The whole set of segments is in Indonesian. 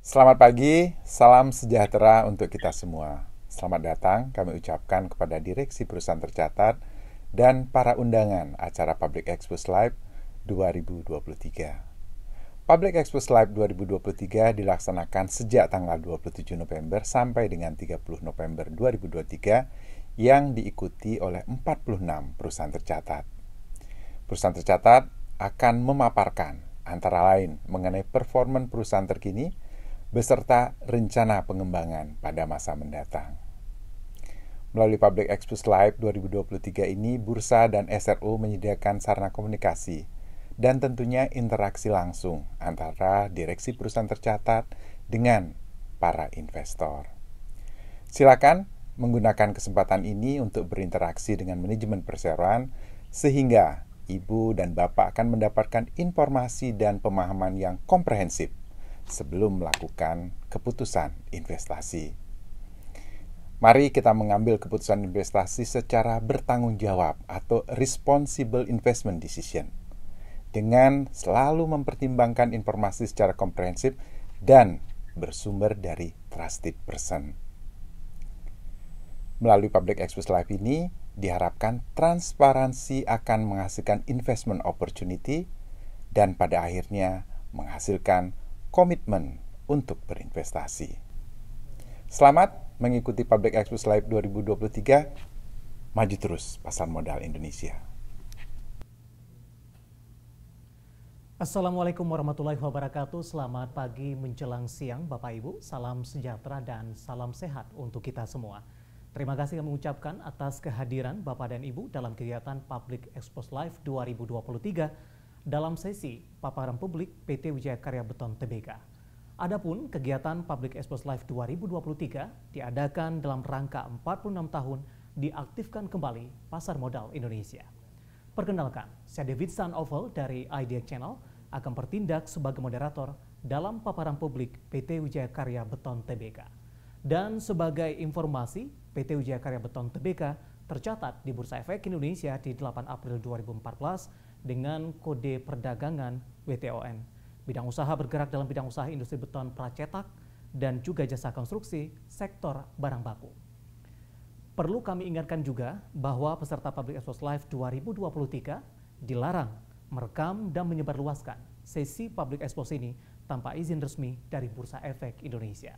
Selamat pagi, salam sejahtera untuk kita semua. Selamat datang kami ucapkan kepada Direksi Perusahaan Tercatat dan para undangan acara Public Expose Live 2023. Public Expose Live 2023 dilaksanakan sejak tanggal 27 November sampai dengan 30 November 2023 yang diikuti oleh 46 perusahaan tercatat. Perusahaan tercatat akan memaparkan antara lain mengenai performa perusahaan terkini beserta rencana pengembangan pada masa mendatang. Melalui Public Expose Live 2023 ini, Bursa dan SRO menyediakan sarana komunikasi dan tentunya interaksi langsung antara direksi perusahaan tercatat dengan para investor. Silakan menggunakan kesempatan ini untuk berinteraksi dengan manajemen perseroan sehingga Ibu dan Bapak akan mendapatkan informasi dan pemahaman yang komprehensif sebelum melakukan keputusan investasi. Mari kita mengambil keputusan investasi secara bertanggung jawab atau responsible investment decision dengan selalu mempertimbangkan informasi secara komprehensif dan bersumber dari trusted person. Melalui Public Expose Live ini diharapkan transparansi akan menghasilkan investment opportunity dan pada akhirnya menghasilkan komitmen untuk berinvestasi. Selamat mengikuti Public Expose Live 2023. Maju terus pasar modal Indonesia. Assalamualaikum warahmatullahi wabarakatuh. Selamat pagi menjelang siang Bapak Ibu. Salam sejahtera dan salam sehat untuk kita semua. Terima kasih kami ucapkan atas kehadiran Bapak dan Ibu dalam kegiatan Public Expose Live 2023 dalam sesi paparan publik PT Wijaya Karya Beton Tbk. Adapun kegiatan Public Expose Live 2023 diadakan dalam rangka 46 tahun diaktifkan kembali pasar modal Indonesia. Perkenalkan, saya David Sanoval dari Idea Channel akan bertindak sebagai moderator dalam paparan publik PT Wijaya Karya Beton Tbk. Dan sebagai informasi, PT Wijaya Karya Beton Tbk tercatat di Bursa Efek Indonesia di 8 April 2014 dengan kode perdagangan WTON. Bidang usaha bergerak dalam bidang usaha industri beton pracetak dan juga jasa konstruksi sektor barang baku. Perlu kami ingatkan juga bahwa peserta Public Expose Live 2023 dilarang merekam dan menyebarluaskan sesi Public Expose ini tanpa izin resmi dari Bursa Efek Indonesia.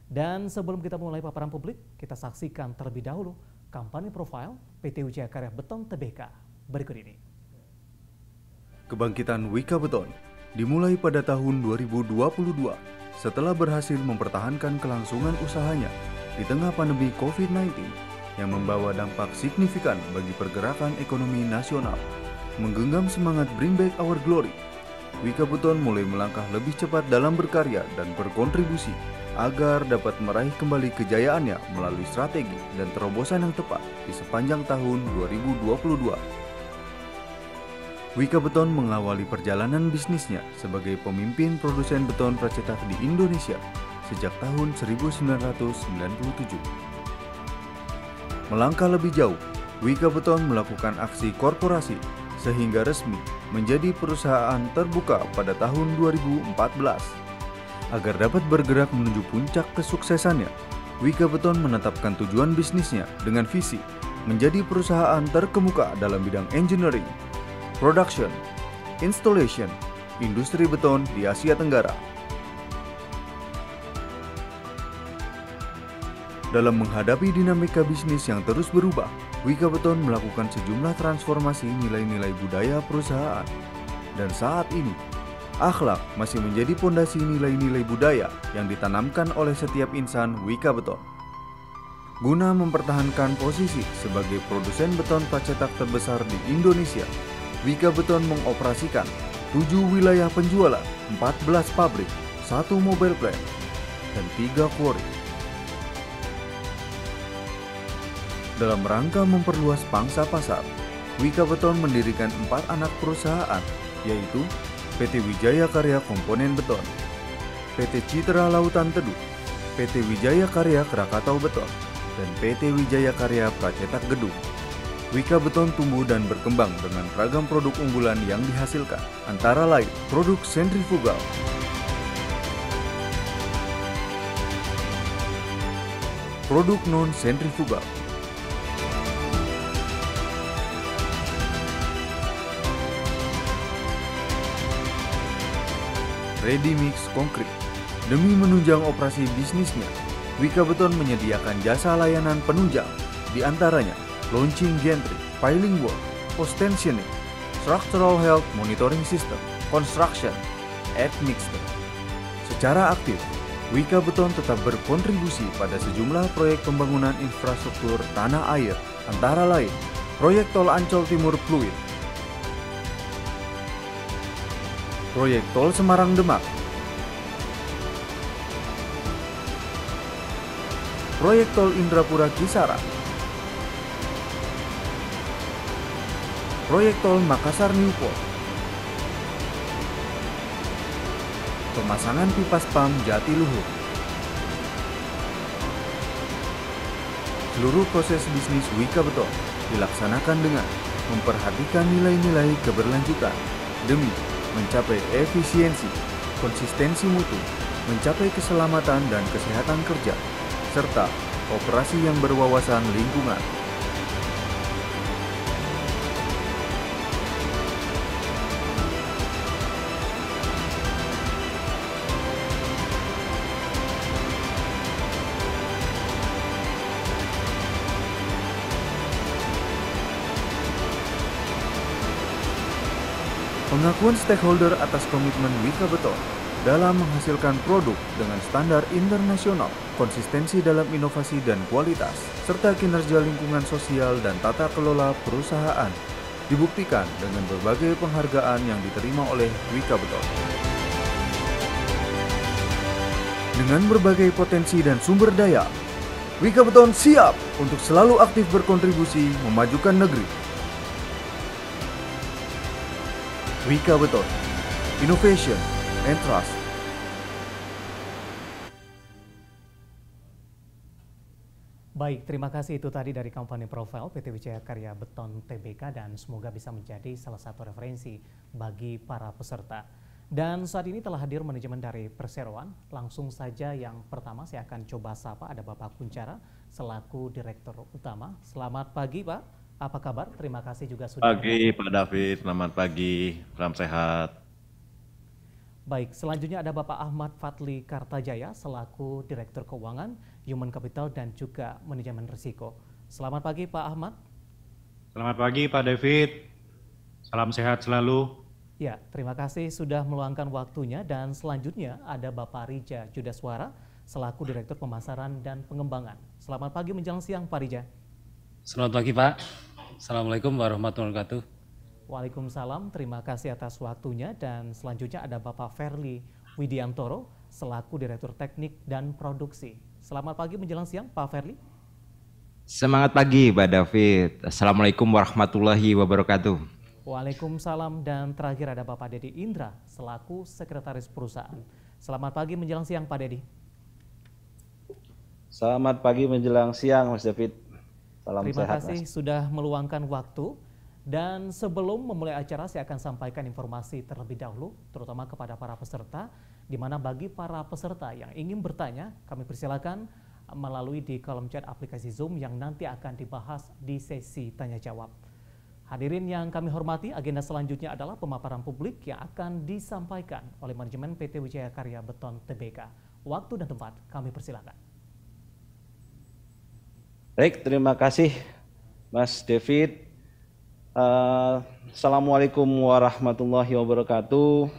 Dan sebelum kita mulai paparan publik, kita saksikan terlebih dahulu company profile PT Wijaya Karya Beton Tbk berikut ini. Kebangkitan Wika Beton dimulai pada tahun 2022 setelah berhasil mempertahankan kelangsungan usahanya di tengah pandemi COVID-19 yang membawa dampak signifikan bagi pergerakan ekonomi nasional. Menggenggam semangat Bring Back Our Glory, Wika Beton mulai melangkah lebih cepat dalam berkarya dan berkontribusi agar dapat meraih kembali kejayaannya melalui strategi dan terobosan yang tepat di sepanjang tahun 2022. Wika Beton mengawali perjalanan bisnisnya sebagai pemimpin produsen beton pracetak di Indonesia sejak tahun 1997. Melangkah lebih jauh, Wika Beton melakukan aksi korporasi sehingga resmi menjadi perusahaan terbuka pada tahun 2014. Agar dapat bergerak menuju puncak kesuksesannya, Wika Beton menetapkan tujuan bisnisnya dengan visi menjadi perusahaan terkemuka dalam bidang engineering, production, installation, industri beton di Asia Tenggara. Dalam menghadapi dinamika bisnis yang terus berubah, Wika Beton melakukan sejumlah transformasi nilai-nilai budaya perusahaan. Dan saat ini, akhlak masih menjadi pondasi nilai-nilai budaya yang ditanamkan oleh setiap insan Wika Beton. Guna mempertahankan posisi sebagai produsen beton pracetak terbesar di Indonesia, Wika Beton mengoperasikan 7 wilayah penjualan, 14 pabrik, 1 mobile plant, dan 3 quarry. Dalam rangka memperluas pangsa pasar, Wika Beton mendirikan 4 anak perusahaan, yaitu PT Wijaya Karya Komponen Beton, PT Citra Lautan Teduh, PT Wijaya Karya Krakatau Beton, dan PT Wijaya Karya Pracetak Gedung. Wika Beton tumbuh dan berkembang dengan ragam produk unggulan yang dihasilkan, antara lain produk sentrifugal, produk non-sentrifugal. Ready Mix Concrete. Demi menunjang operasi bisnisnya, Wika Beton menyediakan jasa layanan penunjang, di antaranya launching gantry, piling wall, post tensioning, structural health monitoring system, construction, admixture. Secara aktif, Wika Beton tetap berkontribusi pada sejumlah proyek pembangunan infrastruktur tanah air, antara lain proyek tol Ancol Timur Pluit, proyek tol Semarang Demak, proyek tol Indrapura Kisaran, proyek tol Makassar Newport, pemasangan pipa spam Jatiluhur. Seluruh proses bisnis Wika Beton dilaksanakan dengan memperhatikan nilai-nilai keberlanjutan demi mencapai efisiensi, konsistensi mutu, mencapai keselamatan dan kesehatan kerja, serta operasi yang berwawasan lingkungan. Pengakuan stakeholder atas komitmen Wika Beton dalam menghasilkan produk dengan standar internasional, konsistensi dalam inovasi dan kualitas, serta kinerja lingkungan sosial dan tata kelola perusahaan dibuktikan dengan berbagai penghargaan yang diterima oleh Wika Beton. Dengan berbagai potensi dan sumber daya, Wika Beton siap untuk selalu aktif berkontribusi memajukan negeri. Wika Beton, Innovation and Trust. Baik, terima kasih itu tadi dari Company Profile PT Wijaya Karya Beton Tbk dan semoga bisa menjadi salah satu referensi bagi para peserta. Dan saat ini telah hadir manajemen dari Perseroan. Langsung saja yang pertama saya akan coba sapa, ada Bapak Kunchara selaku Direktur Utama. Selamat pagi Pak. Apa kabar? Terima kasih juga sudah. Pagi Pak David, selamat pagi, salam sehat. Baik, selanjutnya ada Bapak Ahmad Fadli Kartajaya selaku Direktur Keuangan, Human Capital dan juga Manajemen Risiko. Selamat pagi Pak Ahmad. Selamat pagi Pak David, salam sehat selalu. Ya, terima kasih sudah meluangkan waktunya dan selanjutnya ada Bapak Rija Judaswara selaku Direktur Pemasaran dan Pengembangan. Selamat pagi menjelang siang Pak Rija. Selamat pagi Pak, Assalamualaikum warahmatullahi wabarakatuh. Waalaikumsalam, terima kasih atas waktunya dan selanjutnya ada Bapak Ferli Widiantoro selaku Direktur Teknik dan Produksi. Selamat pagi menjelang siang Pak Ferli. Semangat pagi Pak David, Assalamualaikum warahmatullahi wabarakatuh. Waalaikumsalam dan terakhir ada Bapak Dedi Indra selaku Sekretaris Perusahaan. Selamat pagi menjelang siang Pak Dedi. Selamat pagi menjelang siang Mas David. Salam Terima sehat, kasih Mas. sudah meluangkan waktu. Dan sebelum memulai acara saya akan sampaikan informasi terlebih dahulu terutama kepada para peserta, di mana bagi para peserta yang ingin bertanya kami persilakan melalui di kolom chat aplikasi Zoom yang nanti akan dibahas di sesi tanya jawab. Hadirin yang kami hormati, agenda selanjutnya adalah pemaparan publik yang akan disampaikan oleh manajemen PT Wijaya Karya Beton Tbk. Waktu dan tempat kami persilakan. Baik, terima kasih Mas David. Assalamualaikum warahmatullahi wabarakatuh.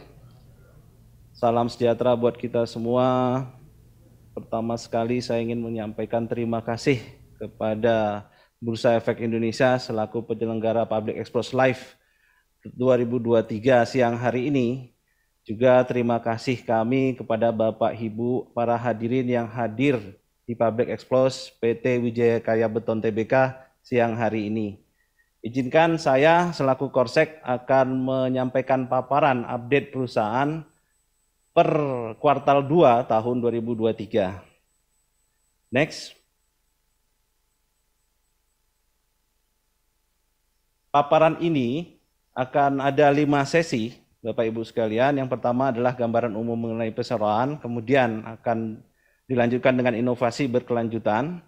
Salam sejahtera buat kita semua. Pertama sekali saya ingin menyampaikan terima kasih kepada Bursa Efek Indonesia selaku penyelenggara Public Expose Live 2023 siang hari ini. Juga terima kasih kami kepada Bapak Ibu para hadirin yang hadir di Public Expose PT Wijaya Karya Beton Tbk siang hari ini. Izinkan saya selaku Korsek akan menyampaikan paparan update perusahaan per kuartal 2 tahun 2023. Next. Paparan ini akan ada 5 sesi, Bapak Ibu sekalian. Yang pertama adalah gambaran umum mengenai perseroan, kemudian akan dilanjutkan dengan inovasi berkelanjutan,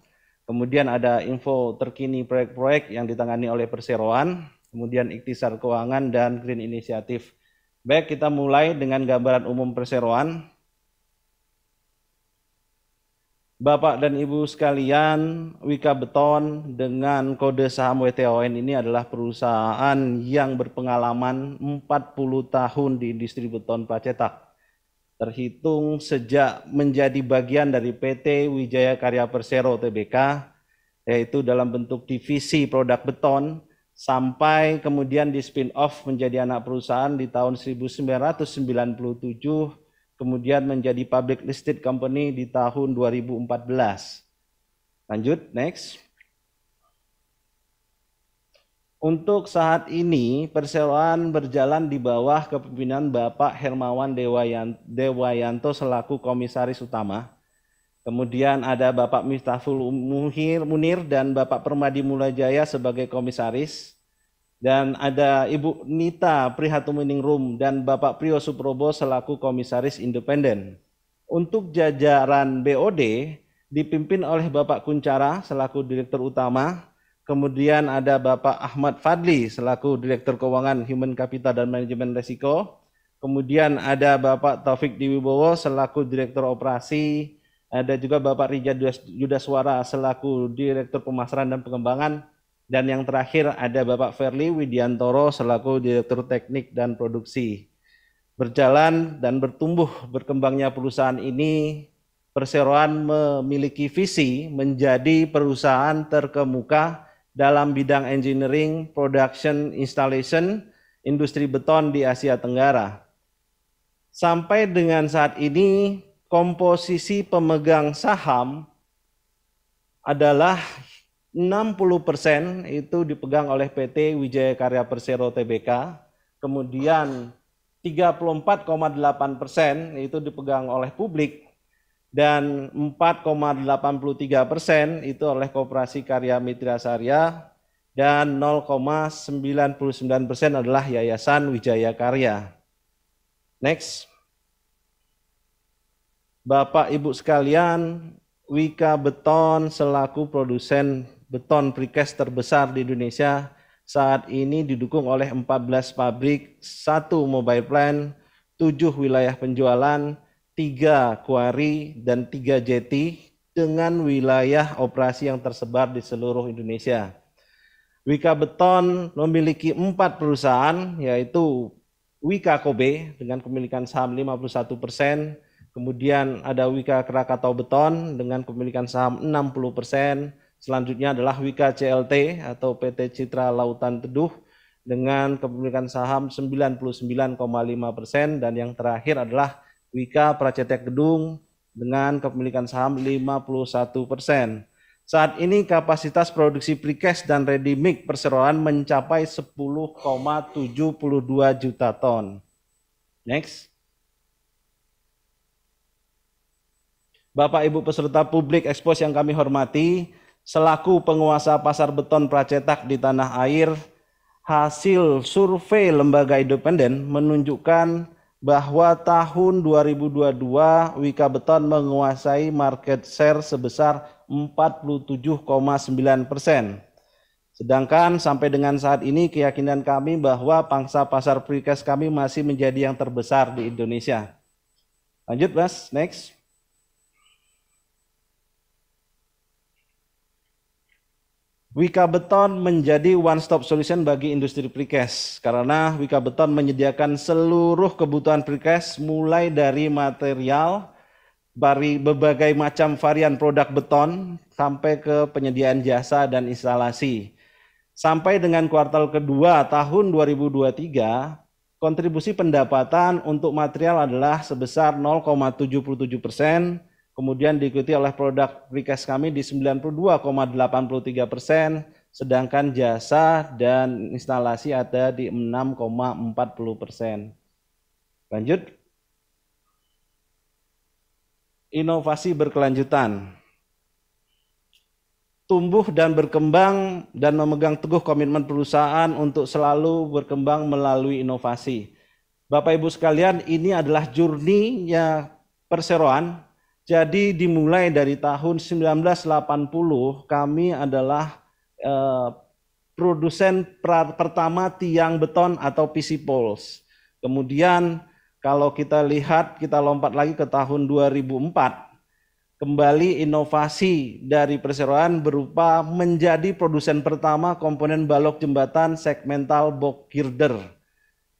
kemudian ada info terkini proyek-proyek yang ditangani oleh perseroan, kemudian ikhtisar keuangan dan green inisiatif. Baik, kita mulai dengan gambaran umum perseroan. Bapak dan Ibu sekalian, Wika Beton dengan kode saham WTON ini adalah perusahaan yang berpengalaman 40 tahun di industri beton pracetak. Terhitung sejak menjadi bagian dari PT Wijaya Karya Persero Tbk, yaitu dalam bentuk divisi produk beton, sampai kemudian di spin-off menjadi anak perusahaan di tahun 1997, kemudian menjadi public listed company di tahun 2014. Lanjut, next. Untuk saat ini, perseroan berjalan di bawah kepemimpinan Bapak Hermawan Dewayanto selaku komisaris utama. Kemudian ada Bapak Miftahul Munir dan Bapak Permadi Mulajaya sebagai komisaris. Dan ada Ibu Nita Prihatumingrum dan Bapak Priyo Suprobo selaku komisaris independen. Untuk jajaran BOD dipimpin oleh Bapak Kuncara selaku direktur utama, kemudian ada Bapak Ahmad Fadli selaku direktur keuangan Human Capital dan Manajemen Risiko, kemudian ada Bapak Taufik Diwibowo selaku direktur operasi, ada juga Bapak Rijad Yudaswara selaku direktur pemasaran dan pengembangan, dan yang terakhir ada Bapak Ferli Widiantoro selaku Direktur Teknik dan Produksi. Berjalan dan bertumbuh berkembangnya perusahaan ini, perseroan memiliki visi menjadi perusahaan terkemuka dalam bidang engineering, production, installation, industri beton di Asia Tenggara. Sampai dengan saat ini, komposisi pemegang saham adalah 60% itu dipegang oleh PT Wijaya Karya Persero Tbk, kemudian 34,8% itu dipegang oleh publik, dan 4,83% itu oleh Koperasi Karya Mitra Sarya, dan 0,99% adalah Yayasan Wijaya Karya. Next. Bapak Ibu sekalian, Wika Beton selaku produsen beton precast terbesar di Indonesia saat ini didukung oleh 14 pabrik, 1 mobile plant, 7 wilayah penjualan, 3 quarry, dan 3 jetty dengan wilayah operasi yang tersebar di seluruh Indonesia. Wika Beton memiliki 4 perusahaan, yaitu Wika Kobe dengan kepemilikan saham 51%, kemudian ada Wika Krakatau Beton dengan kepemilikan saham 60%, selanjutnya adalah Wika CLT atau PT Citra Lautan Teduh dengan kepemilikan saham 99,5%, dan yang terakhir adalah Wika Pracetek Gedung dengan kepemilikan saham 51%. Saat ini kapasitas produksi precast dan ready mix perseroan mencapai 10,72 juta ton. Next. Bapak Ibu peserta publik ekspos yang kami hormati, selaku penguasa pasar beton pracetak di tanah air, hasil survei lembaga independen menunjukkan bahwa tahun 2022 Wika Beton menguasai market share sebesar 47,9%. Sedangkan sampai dengan saat ini keyakinan kami bahwa pangsa pasar precast kami masih menjadi yang terbesar di Indonesia. Lanjut Mas, next. Wika Beton menjadi one-stop solution bagi industri precast karena Wika Beton menyediakan seluruh kebutuhan precast mulai dari material, berbagai macam varian produk beton sampai ke penyediaan jasa dan instalasi. Sampai dengan kuartal kedua tahun 2023, kontribusi pendapatan untuk material adalah sebesar 0,77%, kemudian diikuti oleh produk precast kami di 92,83%, sedangkan jasa dan instalasi ada di 6,40%. Lanjut. Inovasi berkelanjutan. Tumbuh dan berkembang dan memegang teguh komitmen perusahaan untuk selalu berkembang melalui inovasi. Bapak Ibu sekalian, ini adalah journey-nya perseroan. Jadi dimulai dari tahun 1980 kami adalah produsen pertama tiang beton atau PC poles. Kemudian kalau kita lihat, kita lompat lagi ke tahun 2004, kembali inovasi dari perseroan berupa menjadi produsen pertama komponen balok jembatan segmental box girder.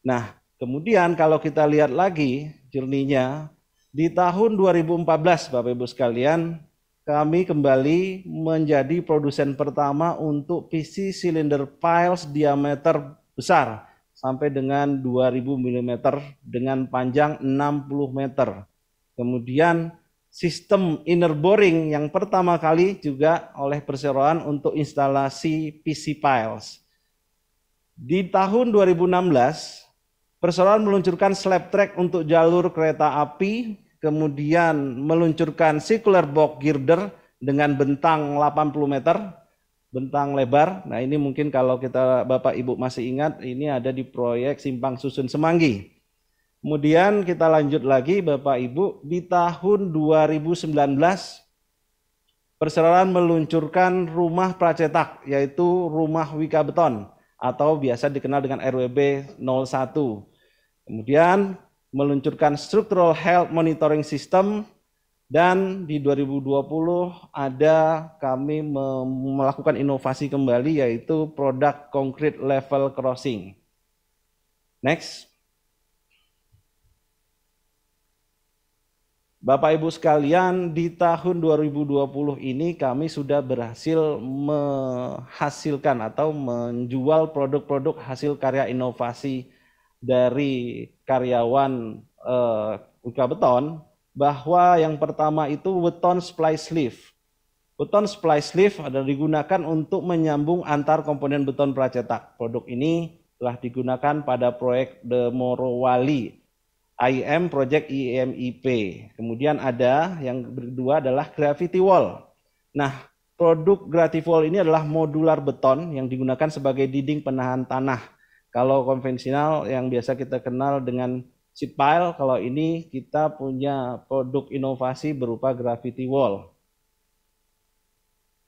Nah, kemudian kalau kita lihat lagi journey-nya, di tahun 2014 Bapak Ibu sekalian, kami kembali menjadi produsen pertama untuk PC cylinder piles diameter besar sampai dengan 2000 mm dengan panjang 60 meter. Kemudian sistem inner boring yang pertama kali juga oleh perseroan untuk instalasi PC piles. Di tahun 2016, perseroan meluncurkan slab track untuk jalur kereta api, kemudian meluncurkan circular box girder dengan bentang 80 meter, bentang lebar. Nah, ini mungkin kalau kita Bapak Ibu masih ingat, ini ada di proyek Simpang Susun Semanggi. Kemudian kita lanjut lagi Bapak Ibu, di tahun 2019 perseroan meluncurkan rumah pracetak, yaitu rumah Wika Beton atau biasa dikenal dengan RWB 01. Kemudian meluncurkan Structural Health Monitoring System, dan di 2020 ada kami melakukan inovasi kembali yaitu produk Concrete Level Crossing. Next. Bapak Ibu sekalian, di tahun 2020 ini kami sudah berhasil menghasilkan atau menjual produk-produk hasil karya inovasi dari karyawan Wika Beton, bahwa yang pertama itu beton splice sleeve. Beton splice sleeve adalah digunakan untuk menyambung antar komponen beton pracetak. Produk ini telah digunakan pada proyek The Morowali IM Project IMIP. Kemudian ada yang kedua adalah Gravity Wall. Nah, produk Gravity Wall ini adalah modular beton yang digunakan sebagai dinding penahan tanah. Kalau konvensional yang biasa kita kenal dengan sheet pile, kalau ini kita punya produk inovasi berupa Gravity Wall.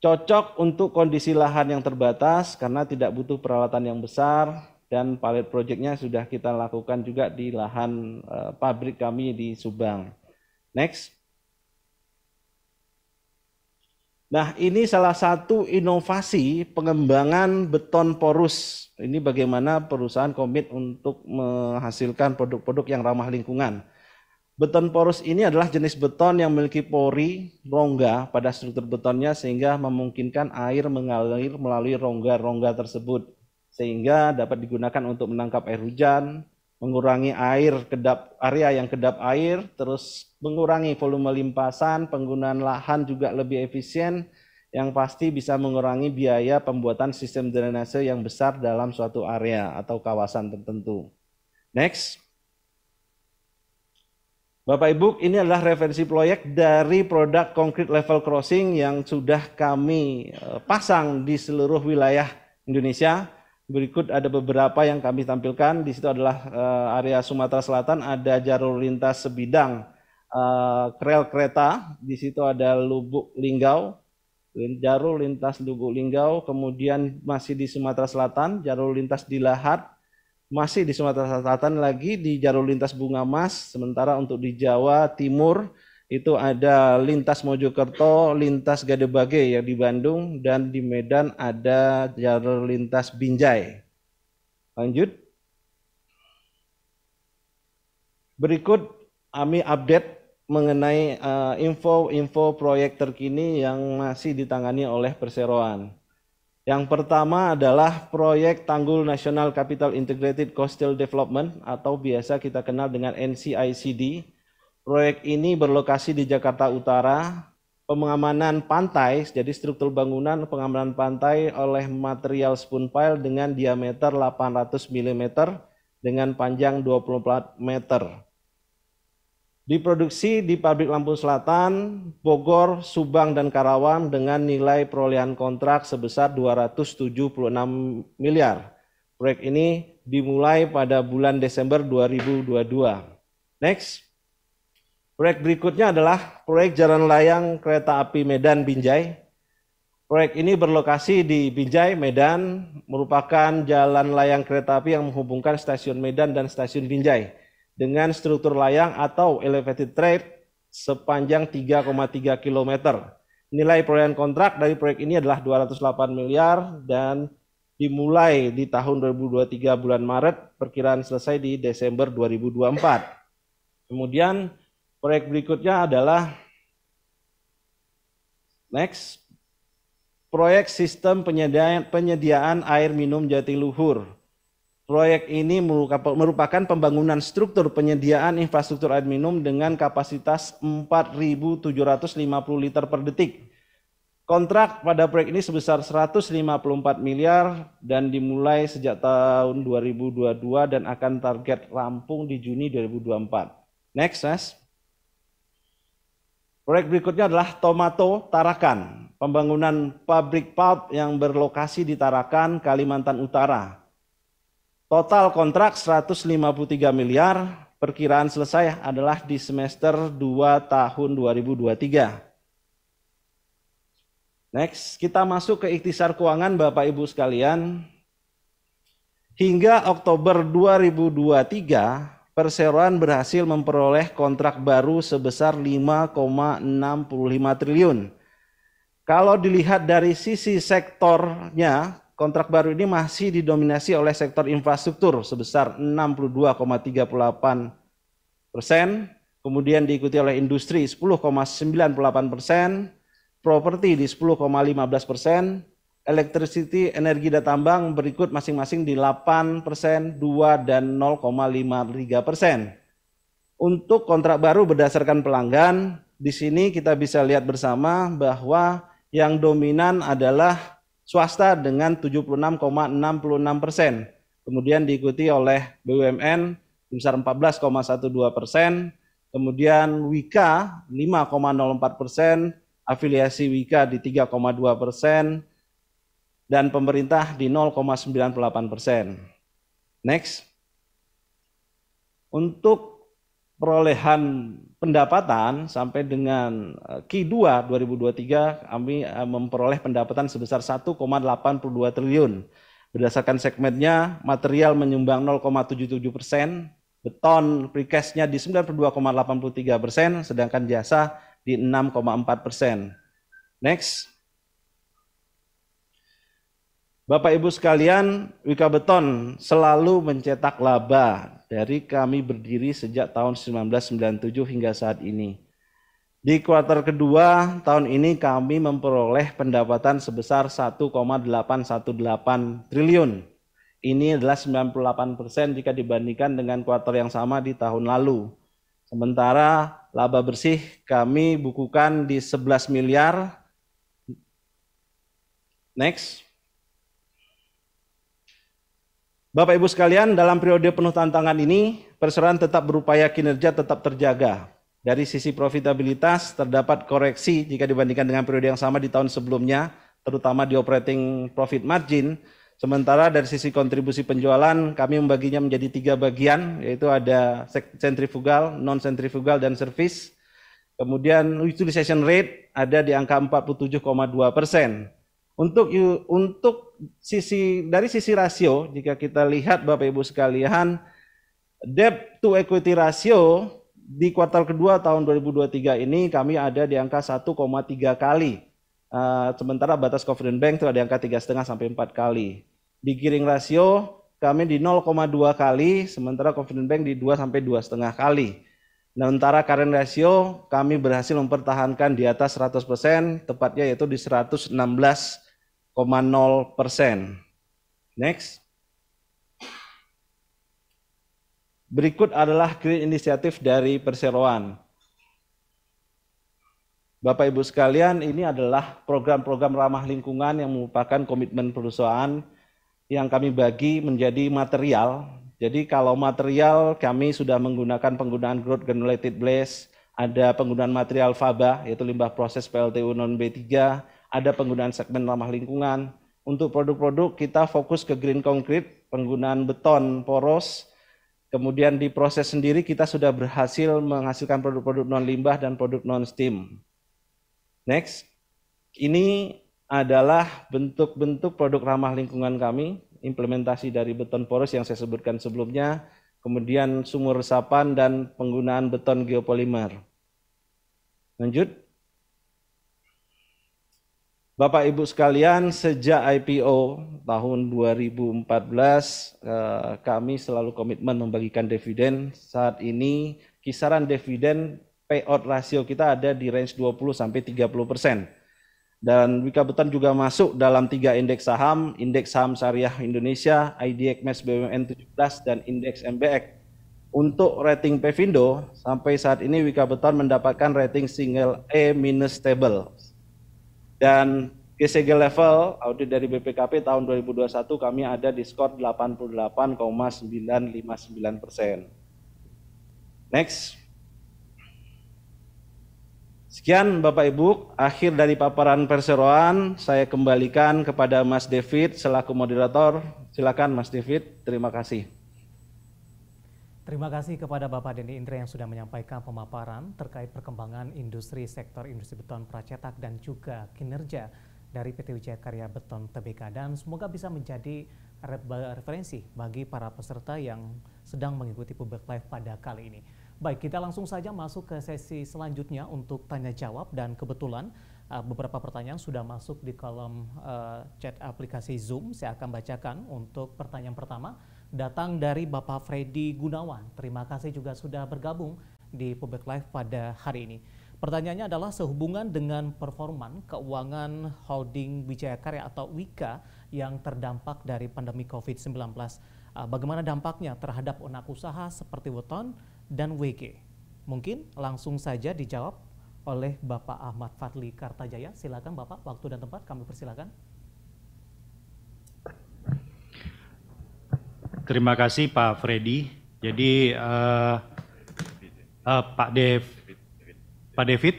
Cocok untuk kondisi lahan yang terbatas karena tidak butuh peralatan yang besar, dan pilot projectnya sudah kita lakukan juga di lahan pabrik kami di Subang. Next. Nah, ini salah satu inovasi pengembangan beton porus. Ini bagaimana perusahaan komit untuk menghasilkan produk-produk yang ramah lingkungan. Beton porus ini adalah jenis beton yang memiliki pori, rongga pada struktur betonnya sehingga memungkinkan air mengalir melalui rongga-rongga tersebut. Sehingga dapat digunakan untuk menangkap air hujan, mengurangi area yang kedap air, terus mengurangi volume limpasan, penggunaan lahan juga lebih efisien, yang pasti bisa mengurangi biaya pembuatan sistem drainase yang besar dalam suatu area atau kawasan tertentu. Next. Bapak Ibu, ini adalah referensi proyek dari produk Concrete Level Crossing yang sudah kami pasang di seluruh wilayah Indonesia. Berikut ada beberapa yang kami tampilkan. Di situ adalah area Sumatera Selatan, ada jalur lintas sebidang rel kereta. Di situ ada Lubuk Linggau, jalur lintas Lubuk Linggau. Kemudian masih di Sumatera Selatan, jalur lintas di Lahat. Masih di Sumatera Selatan lagi di jalur lintas Bunga Mas. Sementara untuk di Jawa Timur itu ada lintas Mojokerto, lintas Gadebage yang di Bandung, dan di Medan ada jalur lintas Binjai. Lanjut. Berikut kami update mengenai info proyek terkini yang masih ditangani oleh perseroan. Yang pertama adalah proyek Tanggul National Capital Integrated Coastal Development atau biasa kita kenal dengan NCICD. Proyek ini berlokasi di Jakarta Utara. Pengamanan pantai, jadi struktur bangunan pengamanan pantai oleh material spoon pile dengan diameter 800 mm dengan panjang 24 meter. Diproduksi di pabrik Lampung Selatan, Bogor, Subang, dan Karawang dengan nilai perolehan kontrak sebesar 276 miliar. Proyek ini dimulai pada bulan Desember 2022. Next. Proyek berikutnya adalah proyek jalan layang kereta api Medan Binjai. Proyek ini berlokasi di Binjai, Medan, merupakan jalan layang kereta api yang menghubungkan stasiun Medan dan stasiun Binjai dengan struktur layang atau elevated track sepanjang 3,3 km. Nilai perolehan kontrak dari proyek ini adalah 208 miliar dan dimulai di tahun 2023 bulan Maret, perkiraan selesai di Desember 2024. Kemudian proyek berikutnya adalah proyek sistem penyediaan air minum Jatiluhur. Proyek ini merupakan pembangunan struktur penyediaan infrastruktur air minum dengan kapasitas 4.750 liter per detik. Kontrak pada proyek ini sebesar 154 miliar dan dimulai sejak tahun 2022 dan akan target rampung di Juni 2024. Next. Proyek berikutnya adalah Tomato Tarakan, pembangunan pabrik pulp yang berlokasi di Tarakan, Kalimantan Utara. Total kontrak 153 miliar, perkiraan selesai adalah di semester 2 tahun 2023. Next, kita masuk ke ikhtisar keuangan Bapak Ibu sekalian. Hingga Oktober 2023, perseroan berhasil memperoleh kontrak baru sebesar 5,65 triliun. Kalau dilihat dari sisi sektornya, kontrak baru ini masih didominasi oleh sektor infrastruktur sebesar 62,38%, kemudian diikuti oleh industri 10,98%, properti di 10,15%, electricity, energi dan tambang berikut masing-masing di 8%, 2 dan 0,53%. Untuk kontrak baru berdasarkan pelanggan, di sini kita bisa lihat bersama bahwa yang dominan adalah swasta dengan 76,66%. Kemudian diikuti oleh BUMN sebesar 14,12%, kemudian Wika 5,04%, afiliasi Wika di 3,2%, dan pemerintah di 0,98%. Next. Untuk perolehan pendapatan sampai dengan Q2 2023 kami memperoleh pendapatan sebesar 1,82 triliun. Berdasarkan segmennya, material menyumbang 0,77%, beton precast-nya di 92,83%, sedangkan jasa di 6,4%. Next. Bapak Ibu sekalian, Wika Beton selalu mencetak laba dari kami berdiri sejak tahun 1997 hingga saat ini. Di kuartal kedua tahun ini kami memperoleh pendapatan sebesar 1,818 triliun. Ini adalah 98% jika dibandingkan dengan kuartal yang sama di tahun lalu. Sementara laba bersih kami bukukan di 11 miliar. Next. Bapak Ibu sekalian, dalam periode penuh tantangan ini, perseroan tetap berupaya kinerja tetap terjaga. Dari sisi profitabilitas terdapat koreksi jika dibandingkan dengan periode yang sama di tahun sebelumnya, terutama di operating profit margin. Sementara dari sisi kontribusi penjualan, kami membaginya menjadi 3 bagian, yaitu ada sentrifugal, non-sentrifugal, dan service. Kemudian utilization rate ada di angka 47,2%. Dari sisi rasio, jika kita lihat Bapak Ibu sekalian, debt to equity ratio di kuartal kedua tahun 2023 ini kami ada di angka 1,3 kali. Sementara batas Covenant Bank itu ada di angka 3,5 sampai 4 kali. Di gearing rasio kami di 0,2 kali, sementara Covenant Bank di 2 sampai 2,5 kali. Sementara current ratio kami berhasil mempertahankan di atas 100%, tepatnya yaitu di 116,0%. Next. Berikut adalah green inisiatif dari perseroan. Bapak Ibu sekalian, ini adalah program-program ramah lingkungan yang merupakan komitmen perusahaan yang kami bagi menjadi material. Jadi kalau material kami sudah menggunakan penggunaan growth granulated glass, ada penggunaan material faba yaitu limbah proses PLTU non B3, ada penggunaan segmen ramah lingkungan. Untuk produk-produk kita fokus ke green concrete, penggunaan beton poros, Kemudian di proses sendiri kita sudah berhasil menghasilkan produk-produk non-limbah dan produk non-steam. Next, ini adalah bentuk-bentuk produk ramah lingkungan kami, implementasi dari beton poros yang saya sebutkan sebelumnya, kemudian sumur resapan dan penggunaan beton geopolimer. Lanjut. Bapak Ibu sekalian, sejak IPO tahun 2014 kami selalu komitmen membagikan dividen. Saat ini kisaran dividen payout rasio kita ada di range 20-30%. Dan Wika Beton juga masuk dalam 3 indeks saham syariah Indonesia, IDX BUMN 17 dan indeks MBX. Untuk rating Pevindo sampai saat ini Wika Beton mendapatkan rating single A- stable. Dan GCG level audit dari BPKP tahun 2021 kami ada di skor 88,959%. Next. Sekian Bapak Ibu, akhir dari paparan perseroan, saya kembalikan kepada Mas David selaku moderator. Silakan Mas David, terima kasih. Terima kasih kepada Bapak Denny Indra yang sudah menyampaikan pemaparan terkait perkembangan industri sektor industri beton pracetak dan juga kinerja dari PT Wijaya Karya Beton Tbk, dan semoga bisa menjadi referensi bagi para peserta yang sedang mengikuti Public Live pada kali ini. Baik, kita langsung saja masuk ke sesi selanjutnya untuk tanya jawab, dan kebetulan beberapa pertanyaan sudah masuk di kolom chat aplikasi Zoom. Saya akan bacakan untuk pertanyaan pertama. Datang dari Bapak Freddy Gunawan. Terima kasih juga sudah bergabung di Public Live pada hari ini. Pertanyaannya adalah sehubungan dengan performan keuangan holding Wijaya Karya atau WIKA yang terdampak dari pandemi COVID-19. Bagaimana dampaknya terhadap anak usaha seperti Weton dan WG? Mungkin langsung saja dijawab oleh Bapak Ahmad Fadli Kartajaya. Silakan Bapak, waktu dan tempat kami persilakan. Terima kasih Pak Freddy. Jadi Pak David,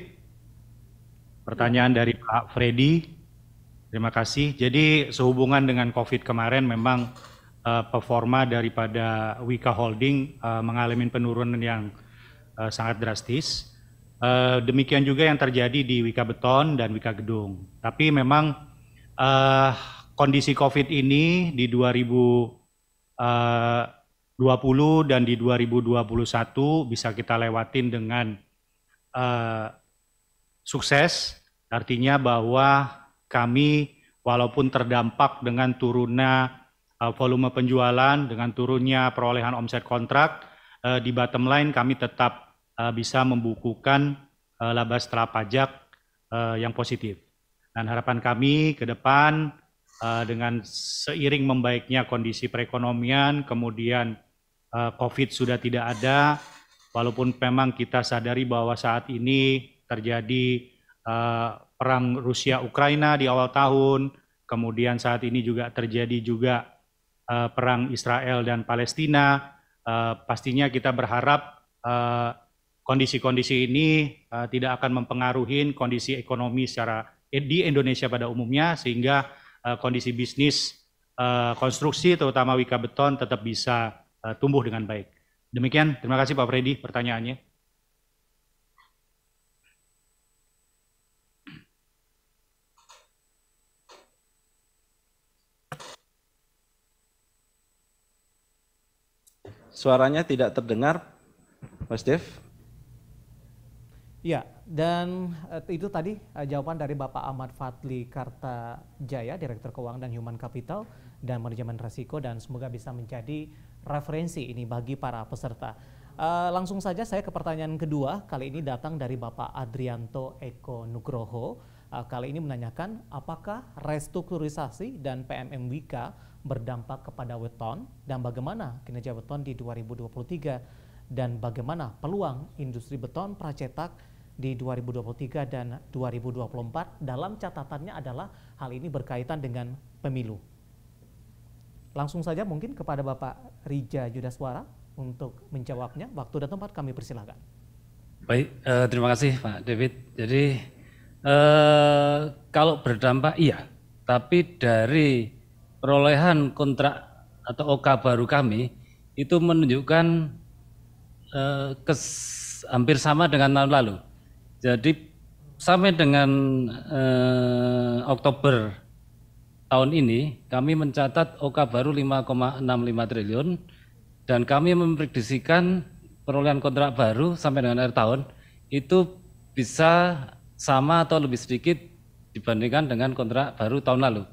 pertanyaan dari Pak Freddy. Terima kasih. Jadi sehubungan dengan COVID kemarin memang performa daripada Wika Holding mengalami penurunan yang sangat drastis. Demikian juga yang terjadi di Wika Beton dan Wika Gedung. Tapi memang kondisi COVID ini di 2020 dan di 2021 bisa kita lewatin dengan sukses. Artinya bahwa kami walaupun terdampak dengan turunnya volume penjualan, dengan turunnya perolehan omset kontrak, di bottom line kami tetap bisa membukukan laba setelah pajak yang positif. Dan harapan kami ke depan dengan seiring membaiknya kondisi perekonomian, kemudian COVID sudah tidak ada, walaupun memang kita sadari bahwa saat ini terjadi perang Rusia-Ukraina di awal tahun, kemudian saat ini juga terjadi juga perang Israel dan Palestina. Pastinya kita berharap kondisi-kondisi ini tidak akan mempengaruhi kondisi ekonomi secara di Indonesia pada umumnya, sehingga kondisi bisnis konstruksi terutama Wika Beton tetap bisa tumbuh dengan baik. Demikian, terima kasih Pak Freddy pertanyaannya. Suaranya tidak terdengar, Mas Dev. Ya, dan itu tadi jawaban dari Bapak Ahmad Fadli Kartajaya, Direktur Keuangan dan Human Capital dan Manajemen Risiko, dan semoga bisa menjadi referensi ini bagi para peserta. Langsung saja saya ke pertanyaan kedua, kali ini datang dari Bapak Adrianto Eko Nugroho. Kali ini menanyakan apakah restrukturisasi dan PMM Wika berdampak kepada Weton dan bagaimana kinerja Weton di 2023 dan bagaimana peluang industri beton pracetak di 2023 dan 2024. Dalam catatannya adalah hal ini berkaitan dengan pemilu. Langsung saja mungkin kepada Bapak Rija Yudaswara untuk menjawabnya. Waktu dan tempat kami persilakan. Baik, terima kasih Pak David. Jadi kalau berdampak iya, tapi dari perolehan kontrak atau OK baru kami itu menunjukkan hampir sama dengan tahun lalu. Jadi sampai dengan Oktober tahun ini kami mencatat OK baru 5,65 triliun dan kami memprediksikan perolehan kontrak baru sampai dengan akhir tahun itu bisa sama atau lebih sedikit dibandingkan dengan kontrak baru tahun lalu.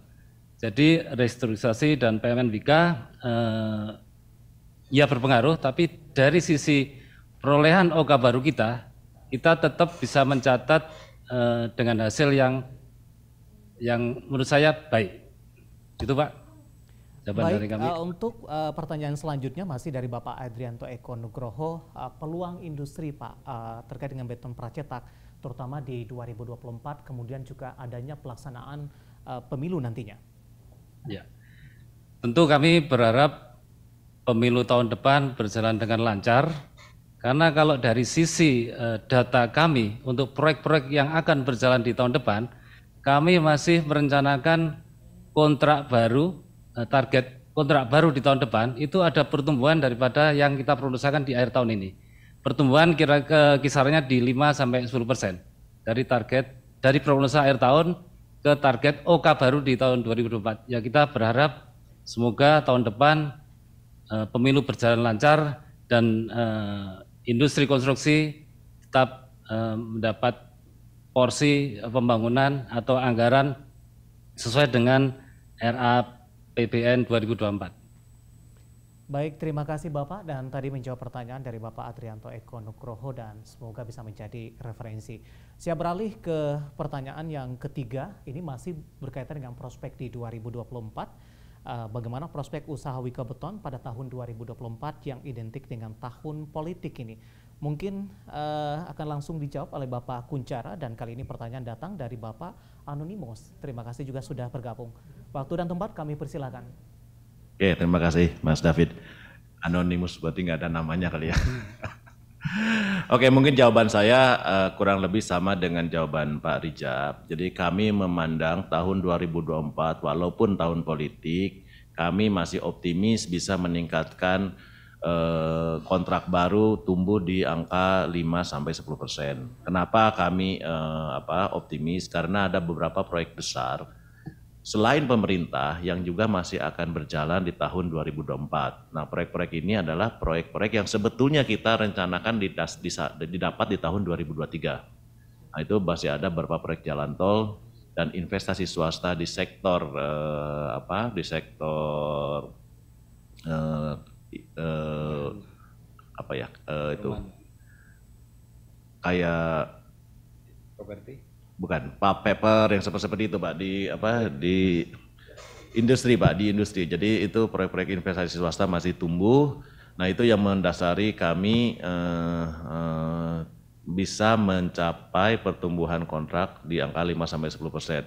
Jadi restrukturisasi dan PMNWK ya berpengaruh, tapi dari sisi perolehan OK baru kita tetap bisa mencatat dengan hasil yang menurut saya baik. Itu Pak, jawaban Baik, dari kami. untuk pertanyaan selanjutnya masih dari Bapak Adrianto Eko Nugroho, peluang industri Pak terkait dengan beton pracetak, terutama di 2024, kemudian juga adanya pelaksanaan pemilu nantinya. Ya, tentu kami berharap pemilu tahun depan berjalan dengan lancar, karena kalau dari sisi data kami untuk proyek-proyek yang akan berjalan di tahun depan, kami masih merencanakan kontrak baru, target kontrak baru di tahun depan itu ada pertumbuhan daripada yang kita prognosakan di akhir tahun ini. Pertumbuhan kisarannya di 5-10% dari target, dari prognosa akhir tahun ke target OK baru di tahun 2024. Ya, kita berharap semoga tahun depan pemilu berjalan lancar dan industri konstruksi tetap mendapat porsi pembangunan atau anggaran sesuai dengan RAPBN 2024. Baik, terima kasih Bapak, dan tadi menjawab pertanyaan dari Bapak Adrianto Eko Nugroho dan semoga bisa menjadi referensi. Saya beralih ke pertanyaan yang ketiga, ini masih berkaitan dengan prospek di 2024. Bagaimana prospek usaha Wika Beton pada tahun 2024 yang identik dengan tahun politik ini? Mungkin akan langsung dijawab oleh Bapak Kunchara, dan kali ini pertanyaan datang dari Bapak Anonymous. Terima kasih juga sudah bergabung. Waktu dan tempat kami persilakan. Oke, terima kasih Mas David. Anonymous berarti nggak ada namanya kali ya. Oke, mungkin jawaban saya kurang lebih sama dengan jawaban Pak Rijab. Jadi kami memandang tahun 2024 walaupun tahun politik, kami masih optimis bisa meningkatkan kontrak baru tumbuh di angka 5-10%. Kenapa kami optimis? Karena ada beberapa proyek besar selain pemerintah yang juga masih akan berjalan di tahun 2024. Nah, proyek-proyek ini adalah proyek-proyek yang sebetulnya kita rencanakan didapat di tahun 2023. Nah, itu masih ada beberapa proyek jalan tol dan investasi swasta di sektor kayak properti, bukan paper yang seperti itu Pak, di industri Pak, di industri. Jadi itu proyek-proyek investasi swasta masih tumbuh. Nah, itu yang mendasari kami bisa mencapai pertumbuhan kontrak di angka 5-10%.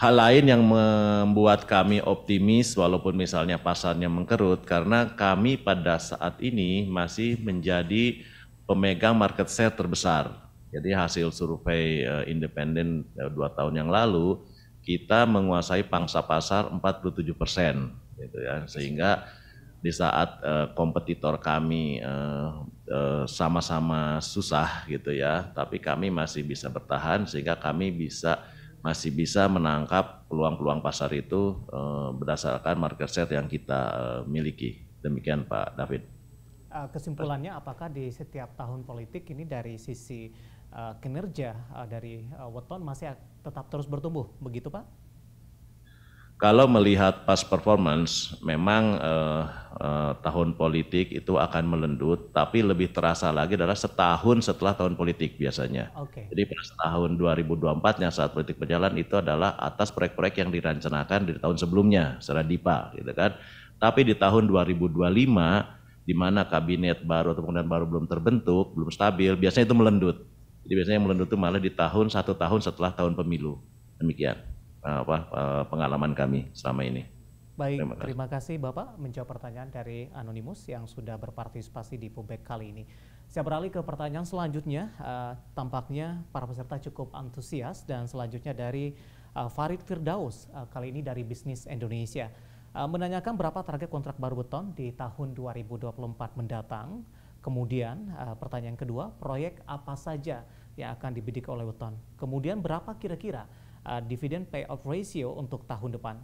Hal lain yang membuat kami optimis walaupun misalnya pasarnya mengkerut, karena kami pada saat ini masih menjadi pemegang market share terbesar. Jadi hasil survei independen 2 tahun yang lalu, kita menguasai pangsa pasar 47%, gitu ya. Sehingga di saat kompetitor kami sama-sama susah gitu ya, tapi kami masih bisa bertahan sehingga kami masih bisa menangkap peluang-peluang pasar itu berdasarkan market share yang kita miliki. Demikian Pak David. Kesimpulannya, apakah di setiap tahun politik ini dari sisi kinerja dari Weton masih tetap terus bertumbuh, begitu Pak? Kalau melihat past performance, memang tahun politik itu akan melendut, tapi lebih terasa lagi adalah setahun setelah tahun politik biasanya. Okay. Jadi pada tahun 2024 yang saat politik berjalan itu adalah atas proyek-proyek yang direncanakan di tahun sebelumnya secara DIPA, gitu kan. Tapi di tahun 2025, di mana kabinet baru atau pemerintahan baru belum terbentuk, belum stabil, biasanya itu melendut. Jadi biasanya melendut itu malah di satu tahun setelah tahun pemilu. Demikian pengalaman kami selama ini. Baik, terima kasih Bapak menjawab pertanyaan dari Anonymous yang sudah berpartisipasi di Pubek kali ini. Saya beralih ke pertanyaan selanjutnya. Tampaknya para peserta cukup antusias, dan selanjutnya dari Farid Firdaus, kali ini dari Bisnis Indonesia. menanyakan berapa target kontrak baru beton di tahun 2024 mendatang. Kemudian pertanyaan kedua, proyek apa saja yang akan dibidik oleh beton? Kemudian berapa kira-kira dividen payout ratio untuk tahun depan?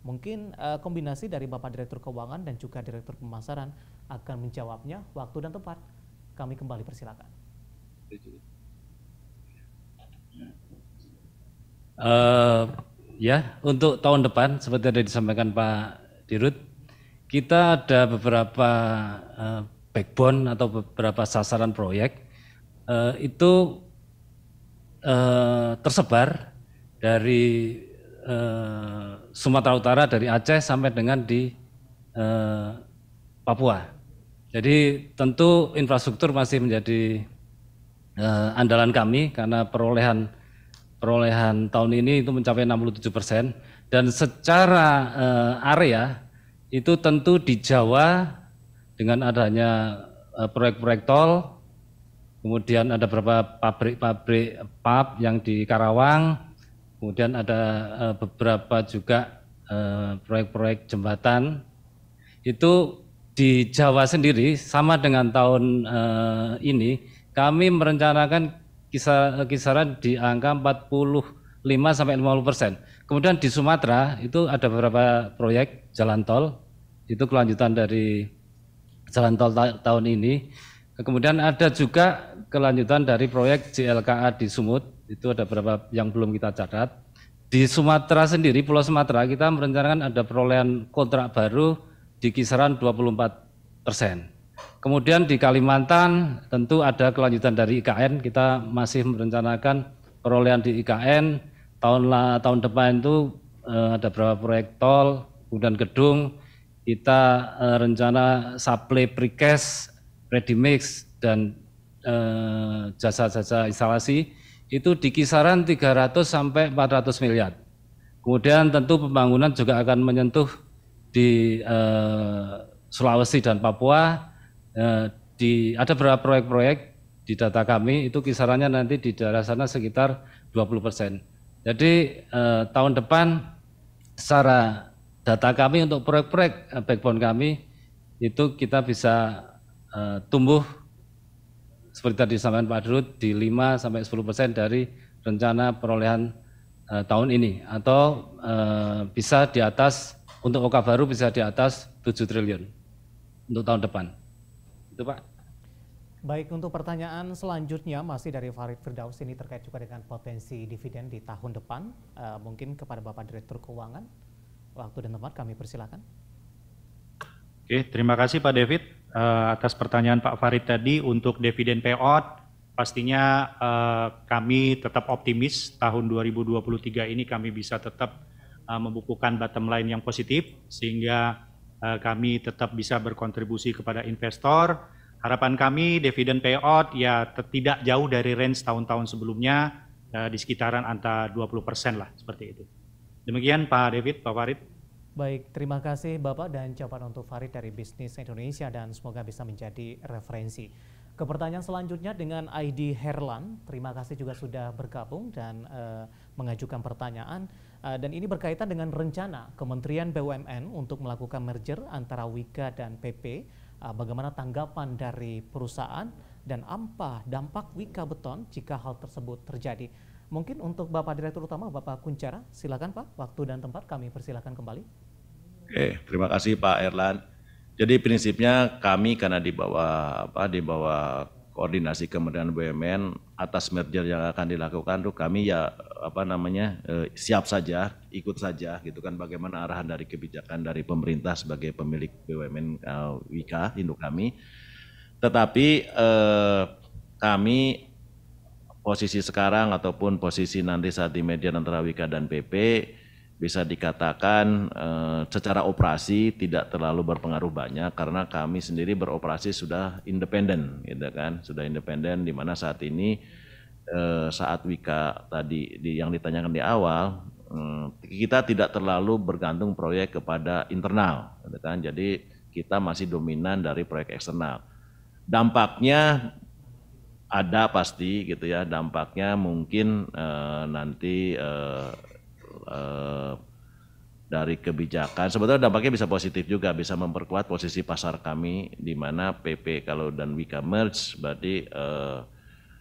Mungkin kombinasi dari Bapak Direktur Keuangan dan juga Direktur Pemasaran akan menjawabnya. Waktu dan tempat kami kembali persilakan. Ya, untuk tahun depan seperti yang disampaikan Pak Dirut, kita ada beberapa backbone atau beberapa sasaran proyek itu tersebar dari Sumatera Utara, dari Aceh sampai dengan di Papua. Jadi tentu infrastruktur masih menjadi andalan kami karena perolehan tahun ini itu mencapai 67%, dan secara area itu tentu di Jawa dengan adanya proyek-proyek tol, kemudian ada beberapa pabrik pulp yang di Karawang, kemudian ada beberapa juga proyek-proyek jembatan. Itu di Jawa sendiri sama dengan tahun ini kami merencanakan kisaran di angka 45-50%. Kemudian di Sumatera itu ada beberapa proyek jalan tol, itu kelanjutan dari jalan tol tahun ini. Kemudian ada juga kelanjutan dari proyek JLKA di Sumut, itu ada beberapa yang belum kita catat. Di Sumatera sendiri, Pulau Sumatera, kita merencanakan ada perolehan kontrak baru di kisaran 24%. Kemudian di Kalimantan tentu ada kelanjutan dari IKN, kita masih merencanakan perolehan di IKN. Tahun depan itu ada beberapa proyek tol, kemudian gedung, kita rencana supply precast, ready mix, dan jasa-jasa instalasi itu di kisaran 300 sampai 400 miliar. Kemudian tentu pembangunan juga akan menyentuh di Sulawesi dan Papua. Ada beberapa proyek-proyek di data kami itu kisarannya nanti di daerah sana sekitar 20%. Jadi tahun depan secara data kami untuk proyek-proyek backbone kami itu kita bisa tumbuh seperti tadi disampaikan Pak Dirut di 5-10% dari rencana perolehan tahun ini, atau bisa di atas, untuk OK baru bisa di atas 7 triliun untuk tahun depan. Itu Pak. Baik, untuk pertanyaan selanjutnya masih dari Farid Firdaus, ini terkait juga dengan potensi dividen di tahun depan. Mungkin kepada Bapak Direktur Keuangan, waktu dan tempat kami persilakan. Oke, terima kasih Pak David atas pertanyaan Pak Farid tadi. Untuk dividen payout, pastinya kami tetap optimis tahun 2023 ini kami bisa tetap membukukan bottom line yang positif, sehingga kami tetap bisa berkontribusi kepada investor. Harapan kami dividen payout ya tidak jauh dari range tahun-tahun sebelumnya, di sekitaran antara 20% lah, seperti itu. Demikian Pak David, Pak Farid. Baik, terima kasih Bapak, dan jawaban untuk Farid dari Bisnis Indonesia, dan semoga bisa menjadi referensi. Ke pertanyaan selanjutnya dengan ID Herlan, terima kasih juga sudah bergabung dan mengajukan pertanyaan. Dan ini berkaitan dengan rencana Kementerian BUMN untuk melakukan merger antara Wika dan PP. Bagaimana tanggapan dari perusahaan dan apa dampak Wika Beton jika hal tersebut terjadi? Mungkin untuk Bapak Direktur Utama, Bapak Kunchara, silakan Pak, waktu dan tempat kami persilakan kembali. Oke, terima kasih Pak Erlan. Jadi prinsipnya kami karena di bawah koordinasi Kementerian BUMN atas merger yang akan dilakukan tuh kami ya siap saja, ikut saja gitu kan, bagaimana arahan dari kebijakan dari pemerintah sebagai pemilik BUMN Wika induk kami. Tetapi kami posisi sekarang ataupun posisi nanti saat di merger antara Wika dan PP bisa dikatakan secara operasi tidak terlalu berpengaruh banyak karena kami sendiri beroperasi sudah independen, gitu kan, sudah independen, di mana saat ini saat Wika tadi yang ditanyakan di awal, kita tidak terlalu bergantung proyek kepada internal, gitu kan, jadi kita masih dominan dari proyek eksternal. Dampaknya ada pasti gitu ya, dampaknya mungkin nanti dari kebijakan. Sebetulnya dampaknya bisa positif juga, bisa memperkuat posisi pasar kami di mana PP kalau dan Wika merge, berarti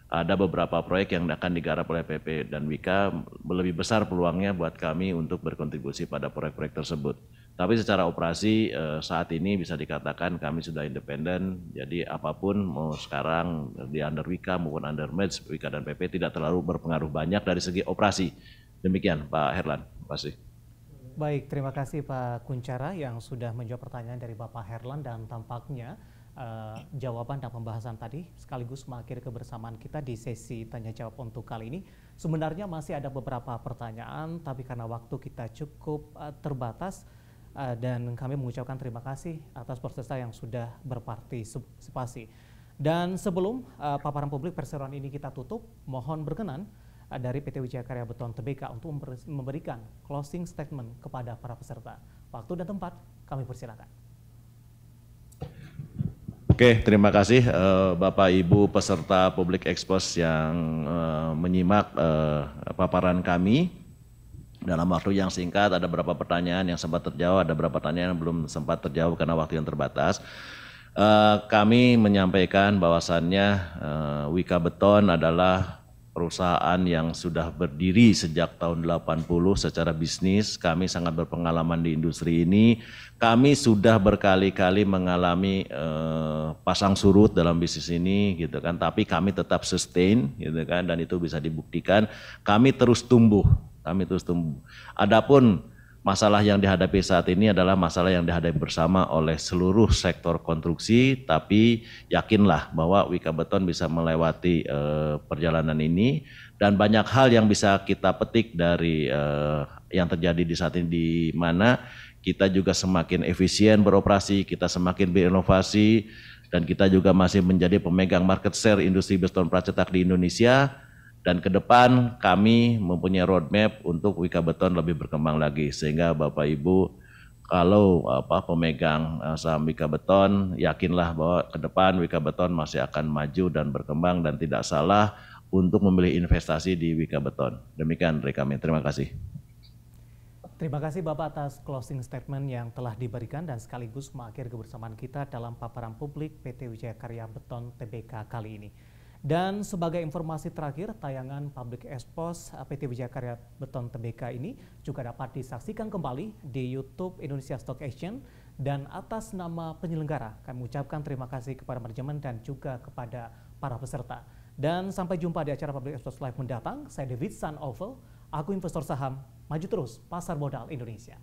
ada beberapa proyek yang akan digarap oleh PP dan Wika, lebih besar peluangnya buat kami untuk berkontribusi pada proyek-proyek tersebut. Tapi secara operasi saat ini bisa dikatakan kami sudah independen, jadi apapun mau sekarang di under Wika maupun under merge, Wika dan PP tidak terlalu berpengaruh banyak dari segi operasi. Demikian Pak Herlan, terima kasih. Baik, terima kasih Pak Kunchara yang sudah menjawab pertanyaan dari Bapak Herlan, dan tampaknya jawaban dan pembahasan tadi sekaligus mengakhiri kebersamaan kita di sesi tanya jawab untuk kali ini. Sebenarnya masih ada beberapa pertanyaan, tapi karena waktu kita cukup terbatas, dan kami mengucapkan terima kasih atas peserta yang sudah berpartisipasi. Dan sebelum paparan publik perseroan ini kita tutup, mohon berkenan dari PT Wijaya Karya Beton Tbk untuk memberikan closing statement kepada para peserta. Waktu dan tempat kami persilakan. Oke, terima kasih Bapak Ibu peserta Public Expose yang menyimak paparan kami. Dalam waktu yang singkat ada beberapa pertanyaan yang sempat terjawab, ada beberapa pertanyaan yang belum sempat terjawab karena waktu yang terbatas. Kami menyampaikan bahwasannya Wika Beton adalah perusahaan yang sudah berdiri sejak tahun 80 secara bisnis. Kami sangat berpengalaman di industri ini. Kami sudah berkali-kali mengalami pasang surut dalam bisnis ini gitu kan, tapi kami tetap sustain gitu kan, dan itu bisa dibuktikan. Kami terus tumbuh. Adapun masalah yang dihadapi saat ini adalah masalah yang dihadapi bersama oleh seluruh sektor konstruksi, tapi yakinlah bahwa Wika Beton bisa melewati perjalanan ini, dan banyak hal yang bisa kita petik dari yang terjadi di saat ini, di mana kita juga semakin efisien beroperasi, kita semakin berinovasi, dan kita juga masih menjadi pemegang market share industri beton pracetak di Indonesia. Dan ke depan kami mempunyai roadmap untuk Wika Beton lebih berkembang lagi, sehingga Bapak Ibu kalau pemegang saham Wika Beton, yakinlah bahwa ke depan Wika Beton masih akan maju dan berkembang, dan tidak salah untuk memilih investasi di Wika Beton. Demikian dari kami, terima kasih. Terima kasih Bapak atas closing statement yang telah diberikan dan sekaligus mengakhiri kebersamaan kita dalam paparan publik PT Wijaya Karya Beton Tbk kali ini. Dan sebagai informasi terakhir, tayangan Public Expose PT Wijaya Karya Beton Tbk ini juga dapat disaksikan kembali di YouTube Indonesia Stock Exchange, dan atas nama penyelenggara kami ucapkan terima kasih kepada manajemen dan juga kepada para peserta. Dan sampai jumpa di acara Public Expose Live mendatang. Saya David San Oval, aku investor saham, maju terus pasar modal Indonesia.